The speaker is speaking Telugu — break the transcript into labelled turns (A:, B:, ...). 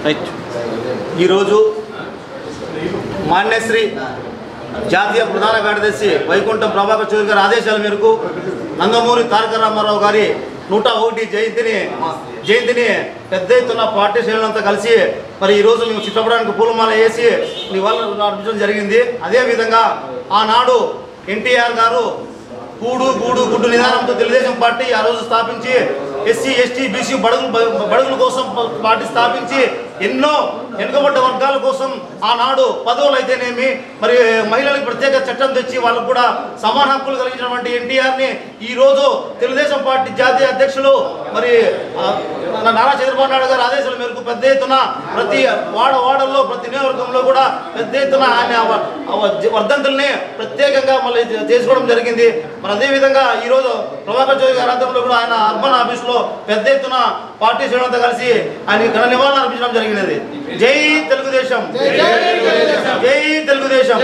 A: రైట్. ఈరోజు మాన్యశ్రీ జాతీయ ప్రధాన కార్యదర్శి వైకుంఠం ప్రభాకర్ చౌదరి గారి ఆదేశాల మేరకు నందమూరి తారక రామారావు గారి 101 జయంతిని పెద్ద ఎత్తున పార్టీ శ్రేణులంతా కలిసి మరి ఈరోజు మేము చిత్రపటానికి పూలమాల వేసి నివాళులు అర్పించడం జరిగింది. అదేవిధంగా ఆనాడు ఎన్టీఆర్ గారు కూడు గూడు గుడ్డు నిదానంతో తెలుగుదేశం పార్టీ ఆ రోజు స్థాపించి ఎస్సీ ఎస్టీ బీసీ బడుగుల కోసం పార్టీ స్థాపించి ఎన్నో వెనుకబడ్డ వర్గాల కోసం ఆనాడు పదవులు అయితేనేమి మరి మహిళలకు ప్రత్యేక చట్టం తెచ్చి వాళ్ళకు కూడా సమాన హక్కులు కలిగించినటువంటి ఎన్టీఆర్ని ఈరోజు తెలుగుదేశం పార్టీ జాతీయ అధ్యక్షులు మరి నారా చంద్రబాబు నాయుడు గారి ఆదేశాల మేరకు పెద్ద ఎత్తున ప్రతి వాడల్లో ప్రతి నియోజకవర్గంలో కూడా పెద్ద ఎత్తున ఆయన వర్ధంతుల్ని ప్రత్యేకంగా మళ్ళీ చేసుకోవడం జరిగింది. మరి అదేవిధంగా ఈరోజు ప్రభాకర్ చౌదరి గారి ఆధ్వర్యంలో కూడా ఆయన అర్బన్ ఆఫీస్లో పెద్ద ఎత్తున పార్టీ శ్రేణులతో కలిసి ఆయన ఘన నివాళులు అర్పించడం జరిగినది. జై తెలుగుదేశం, జై తెలుగుదేశం.